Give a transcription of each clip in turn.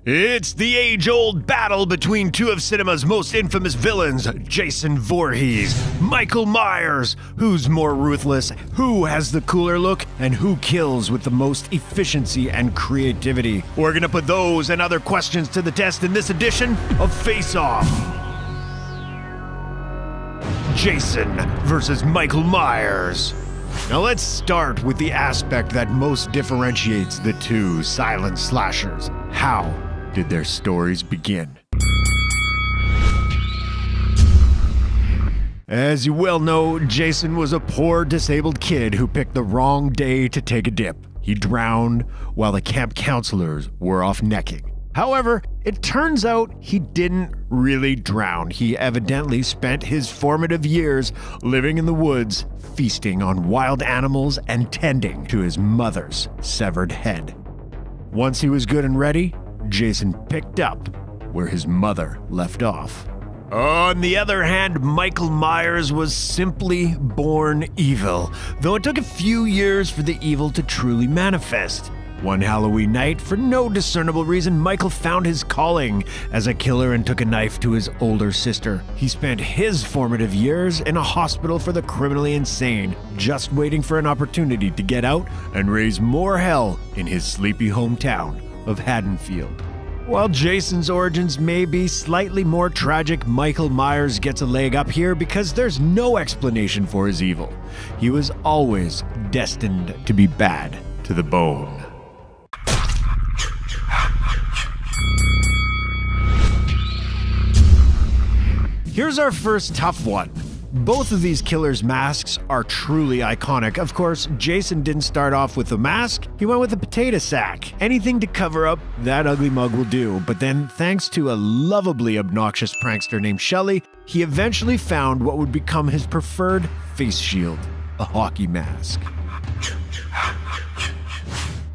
It's the age-old battle between two of cinema's most infamous villains, Jason Voorhees, Michael Myers. Who's more ruthless, who has the cooler look, and who kills with the most efficiency and creativity? We're gonna put those and other questions to the test in this edition of Face Off. Jason versus Michael Myers. Now let's start with the aspect that most differentiates the two silent slashers. How did their stories begin? As you well know, Jason was a poor disabled kid who picked the wrong day to take a dip. He drowned while the camp counselors were off necking. However, it turns out he didn't really drown. He evidently spent his formative years living in the woods, feasting on wild animals and tending to his mother's severed head. Once he was good and ready, Jason picked up where his mother left off. On the other hand, Michael Myers was simply born evil, though it took a few years for the evil to truly manifest. One Halloween night, for no discernible reason, Michael found his calling as a killer and took a knife to his older sister. He spent his formative years in a hospital for the criminally insane, just waiting for an opportunity to get out and raise more hell in his sleepy hometown of Haddonfield. While Jason's origins may be slightly more tragic, Michael Myers gets a leg up here because there's no explanation for his evil. He was always destined to be bad to the bone. Here's our first tough one. Both of these killers' masks are truly iconic. Of course, Jason didn't start off with a mask, he went with a potato sack. Anything to cover up that ugly mug will do. But then, thanks to a lovably obnoxious prankster named Shelly, he eventually found what would become his preferred face shield, a hockey mask.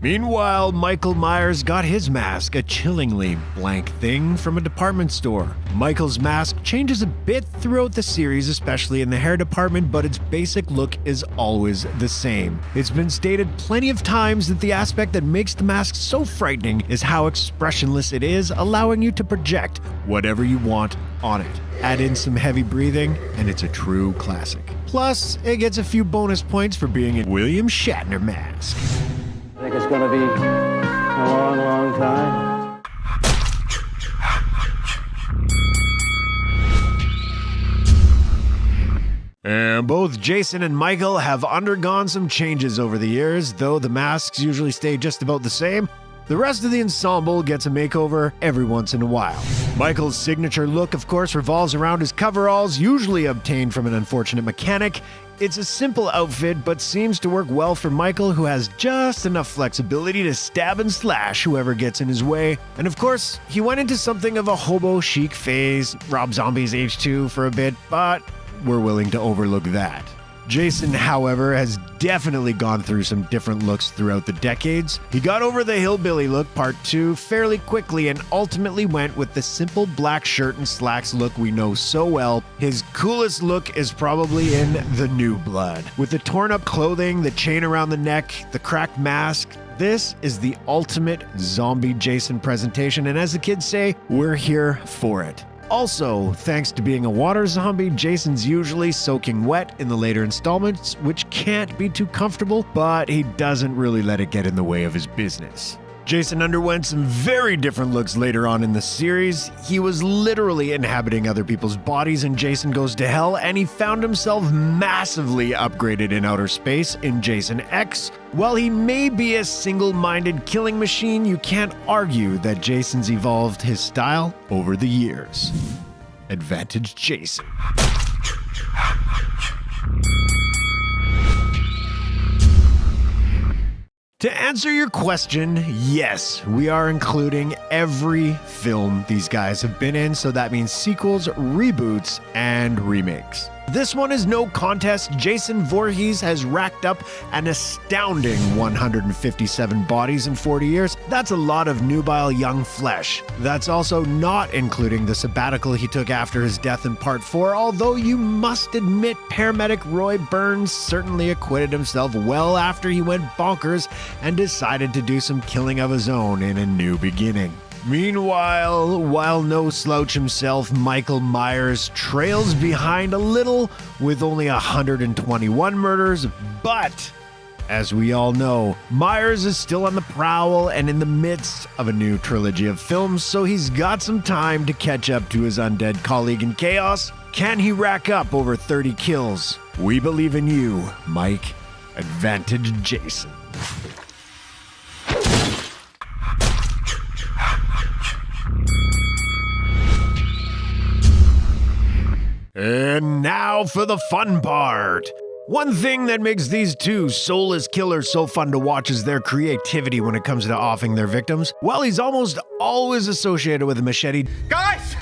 Meanwhile, Michael Myers got his mask, a chillingly blank thing from a department store. Michael's mask changes a bit throughout the series, especially in the hair department, but its basic look is always the same. It's been stated plenty of times that the aspect that makes the mask so frightening is how expressionless it is, allowing you to project whatever you want on it. Add in some heavy breathing, and it's a true classic. Plus, it gets a few bonus points for being a William Shatner mask. I think it's going to be a long, long time. And both Jason and Michael have undergone some changes over the years, though the masks usually stay just about the same. The rest of the ensemble gets a makeover every once in a while. Michael's signature look, of course, revolves around his coveralls, usually obtained from an unfortunate mechanic. It's a simple outfit, but seems to work well for Michael, who has just enough flexibility to stab and slash whoever gets in his way. And of course, he went into something of a hobo chic phase, Rob Zombie's H2 for a bit, but we're willing to overlook that. Jason, however, has definitely gone through some different looks throughout the decades. He got over the hillbilly look part 2 fairly quickly and ultimately went with the simple black shirt and slacks look we know so well. His coolest look is probably in The New Blood. With the torn up clothing, the chain around the neck, the cracked mask, this is the ultimate zombie Jason presentation, and as the kids say, we're here for it. Also, thanks to being a water zombie, Jason's usually soaking wet in the later installments, which can't be too comfortable, but he doesn't really let it get in the way of his business. Jason underwent some very different looks later on in the series. He was literally inhabiting other people's bodies in Jason Goes to Hell, and he found himself massively upgraded in outer space in Jason X. While he may be a single-minded killing machine, you can't argue that Jason's evolved his style over the years. Advantage Jason. To answer your question, yes, we are including every film these guys have been in, so that means sequels, reboots, and remakes. This one is no contest. Jason Voorhees has racked up an astounding 157 bodies in 40 years. That's a lot of nubile young flesh. That's also not including the sabbatical he took after his death in Part 4, although you must admit paramedic Roy Burns certainly acquitted himself well after he went bonkers and decided to do some killing of his own in A New Beginning. Meanwhile, while no slouch himself, Michael Myers trails behind a little with only 121 murders, but as we all know, Myers is still on the prowl and in the midst of a new trilogy of films, so he's got some time to catch up to his undead colleague in chaos. Can he rack up over 30 kills? We believe in you, Mike. Advantage Jason. And now for the fun part. One thing that makes these two soulless killers so fun to watch is their creativity when it comes to offing their victims. While he's almost always associated with a machete, Guys!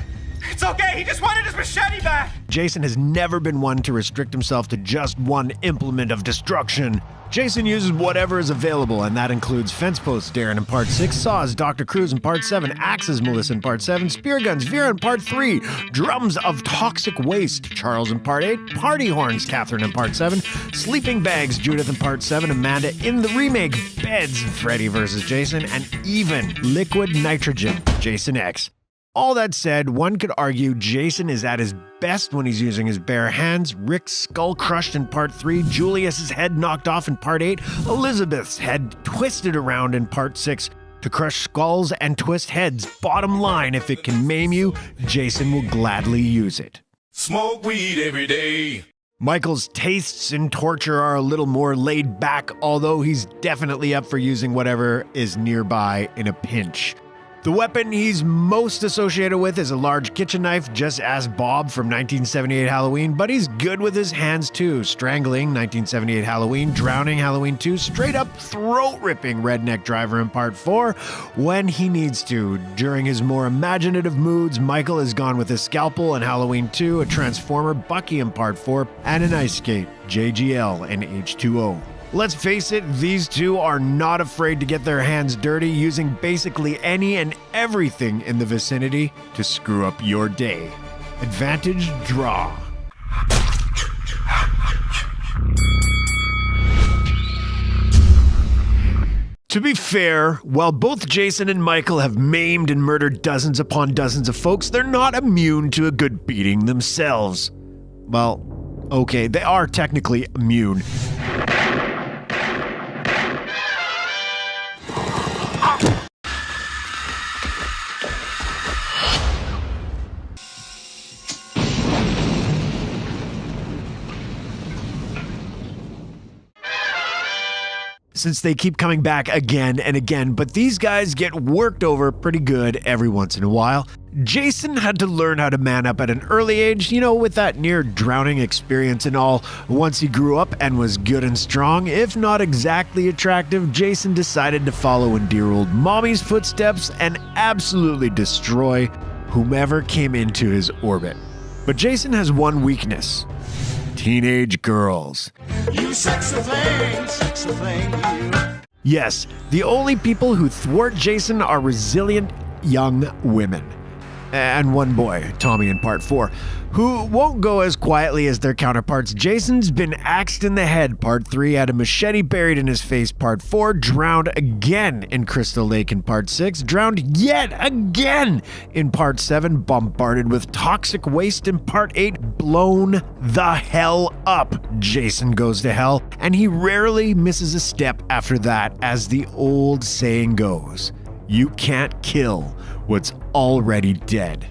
It's okay, he just wanted his machete back! Jason has never been one to restrict himself to just one implement of destruction. Jason uses whatever is available, and that includes fence posts, Darren in Part 6, saws, Dr. Cruz in Part 7, axes, Melissa in Part 7, spear guns, Vera in Part 3, drums of toxic waste, Charles in Part 8, party horns, Catherine in Part 7, sleeping bags, Judith in Part 7, Amanda in the remake, beds, Freddy vs. Jason, and even liquid nitrogen, Jason X. All that said, one could argue Jason is at his best when he's using his bare hands. Rick's skull crushed in Part 3, Julius's head knocked off in Part 8, Elizabeth's head twisted around in Part 6 to crush skulls and twist heads. Bottom line, if it can maim you, Jason will gladly use it. Smoke weed every day. Michael's tastes in torture are a little more laid back, although he's definitely up for using whatever is nearby in a pinch. The weapon he's most associated with is a large kitchen knife, just as Bob from 1978 Halloween, but he's good with his hands too. Strangling, 1978 Halloween, drowning, Halloween 2, straight up throat-ripping redneck driver in Part 4 when he needs to. During his more imaginative moods, Michael has gone with his scalpel in Halloween 2, a transformer, Bucky in Part 4, and an ice skate, JGL and H2O. Let's face it, these two are not afraid to get their hands dirty, using basically any and everything in the vicinity to screw up your day. Advantage draw. To be fair, while both Jason and Michael have maimed and murdered dozens upon dozens of folks, they're not immune to a good beating themselves. Well, okay, they are technically immune. Since they keep coming back again and again, but these guys get worked over pretty good every once in a while. Jason had to learn how to man up at an early age, with that near drowning experience and all. Once he grew up and was good and strong, if not exactly attractive, Jason decided to follow in dear old mommy's footsteps and absolutely destroy whomever came into his orbit. But Jason has one weakness. Teenage girls. You sexy thing, you. Yes, the only people who thwart Jason are resilient young women. And one boy, Tommy in Part 4, who won't go as quietly as their counterparts. Jason's been axed in the head, Part 3, had a machete buried in his face, Part 4, drowned again in Crystal Lake in Part 6, drowned yet again in Part 7, bombarded with toxic waste in Part 8, blown the hell up. Jason goes to hell, and he rarely misses a step after that, as the old saying goes, you can't kill what's already dead.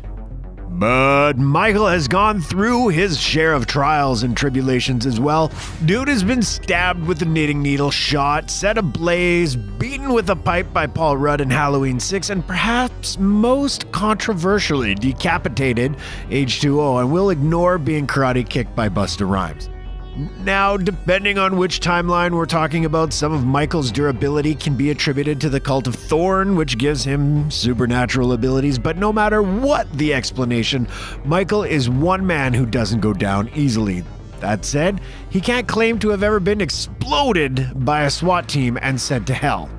But Michael has gone through his share of trials and tribulations as well. Dude has been stabbed with a knitting needle, shot, set ablaze, beaten with a pipe by Paul Rudd in Halloween 6, and perhaps most controversially decapitated H2O, and we'll ignore being karate kicked by Busta Rhymes. Now, depending on which timeline we're talking about, some of Michael's durability can be attributed to the cult of Thorn, which gives him supernatural abilities, but no matter what the explanation, Michael is one man who doesn't go down easily. That said, he can't claim to have ever been exploded by a SWAT team and sent to hell.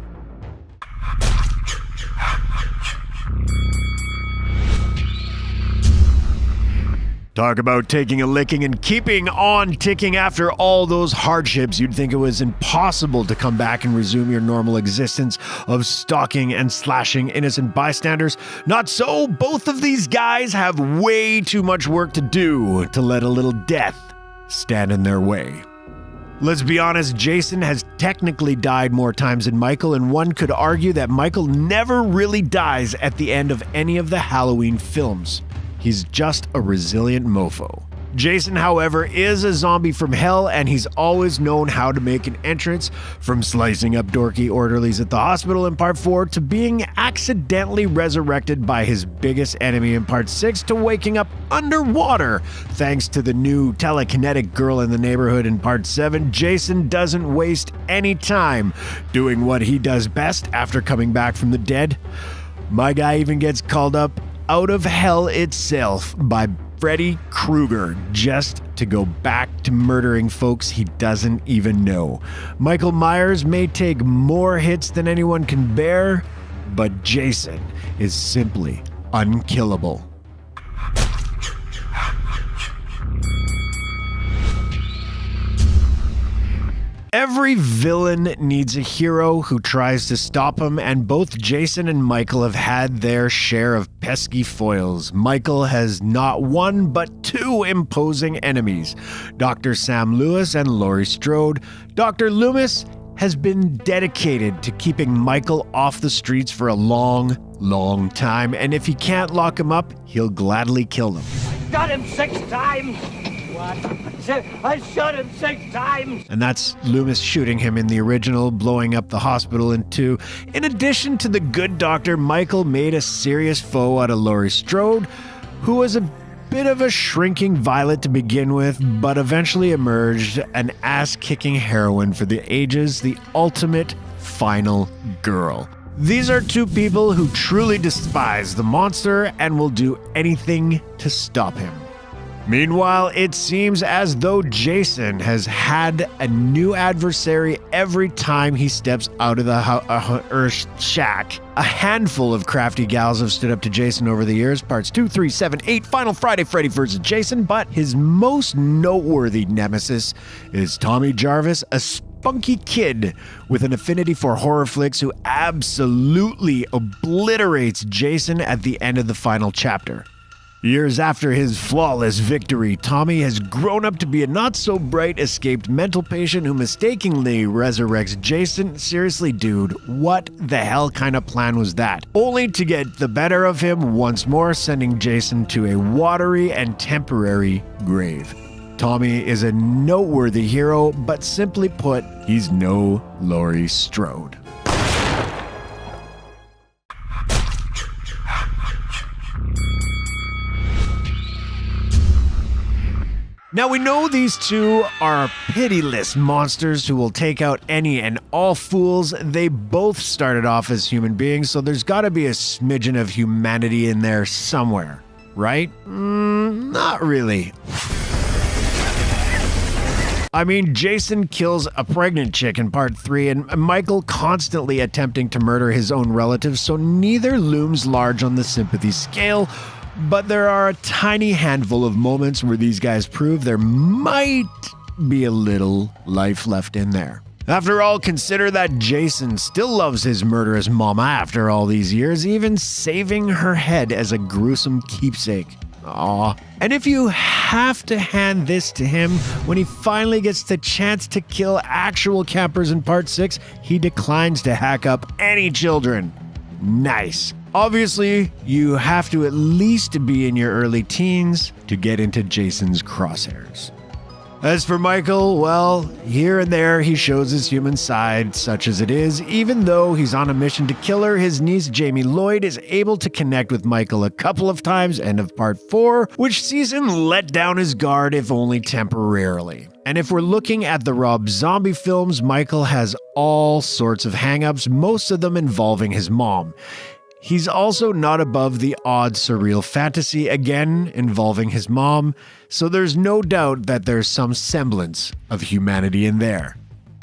Talk about taking a licking and keeping on ticking after all those hardships. You'd think it was impossible to come back and resume your normal existence of stalking and slashing innocent bystanders. Not so. Both of these guys have way too much work to do to let a little death stand in their way. Let's be honest, Jason has technically died more times than Michael, and one could argue that Michael never really dies at the end of any of the Halloween films. He's just a resilient mofo. Jason, however, is a zombie from hell, and he's always known how to make an entrance, from slicing up dorky orderlies at the hospital in Part 4 to being accidentally resurrected by his biggest enemy in Part 6 to waking up underwater thanks to the new telekinetic girl in the neighborhood in Part 7. Jason doesn't waste any time doing what he does best after coming back from the dead. My guy even gets called up out of hell itself by Freddy Krueger just to go back to murdering folks he doesn't even know. Michael Myers may take more hits than anyone can bear, but Jason is simply unkillable. Every villain needs a hero who tries to stop him, and both Jason and Michael have had their share of pesky foils. Michael has not one but two imposing enemies, Dr. Sam Loomis and Laurie Strode. Dr. Loomis has been dedicated to keeping Michael off the streets for a long time, and if he can't lock him up, he'll gladly kill him. Got him 6 times! What? I shot him 6 times! And that's Loomis shooting him in the original, blowing up the hospital in 2. In addition to the good doctor, Michael made a serious foe out of Laurie Strode, who was a bit of a shrinking violet to begin with, but eventually emerged an ass-kicking heroine for the ages, the ultimate final girl. These are two people who truly despise the monster and will do anything to stop him. Meanwhile, it seems as though Jason has had a new adversary every time he steps out of the shack. A handful of crafty gals have stood up to Jason over the years, parts 2, 3, 7, 8, Final Friday, Freddy vs. Jason, but his most noteworthy nemesis is Tommy Jarvis, a spunky kid with an affinity for horror flicks who absolutely obliterates Jason at the end of the final chapter. Years after his flawless victory, Tommy has grown up to be a not-so-bright escaped mental patient who mistakenly resurrects Jason. Seriously, dude, what the hell kind of plan was that? Only to get the better of him once more, sending Jason to a watery and temporary grave. Tommy is a noteworthy hero, but simply put, he's no Laurie Strode. Now we know these two are pitiless monsters who will take out any and all fools. They both started off as human beings, so there's gotta be a smidgen of humanity in there somewhere, right? Not really. I mean, Jason kills a pregnant chick in part 3, and Michael constantly attempting to murder his own relatives, so neither looms large on the sympathy scale. But there are a tiny handful of moments where these guys prove there might be a little life left in there. After all, consider that Jason still loves his murderous mama after all these years, even saving her head as a gruesome keepsake. Aww. And if you have to hand this to him, when he finally gets the chance to kill actual campers in part 6, he declines to hack up any children. Nice. Obviously, you have to at least be in your early teens to get into Jason's crosshairs. As for Michael, well, here and there he shows his human side, such as it is. Even though he's on a mission to kill her, his niece Jamie Lloyd is able to connect with Michael a couple of times, end of part 4, which sees him let down his guard, if only temporarily. And if we're looking at the Rob Zombie films, Michael has all sorts of hang-ups, most of them involving his mom. He's also not above the odd surreal fantasy, again involving his mom, so there's no doubt that there's some semblance of humanity in there.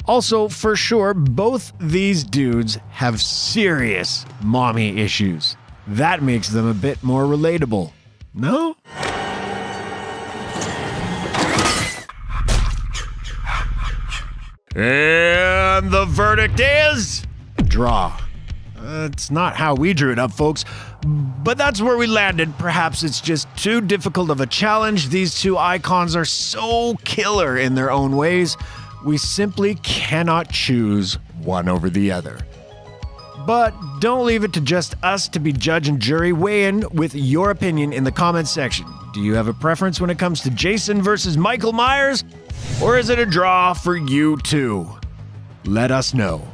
Also, for sure, both these dudes have serious mommy issues. That makes them a bit more relatable. No? And the verdict is draw. It's not how we drew it up, folks, but that's where we landed. Perhaps it's just too difficult of a challenge. These two icons are so killer in their own ways, we simply cannot choose one over the other. But don't leave it to just us to be judge and jury. Weigh in with your opinion in the comments section. Do you have a preference when it comes to Jason versus Michael Myers? Or is it a draw for you too? Let us know.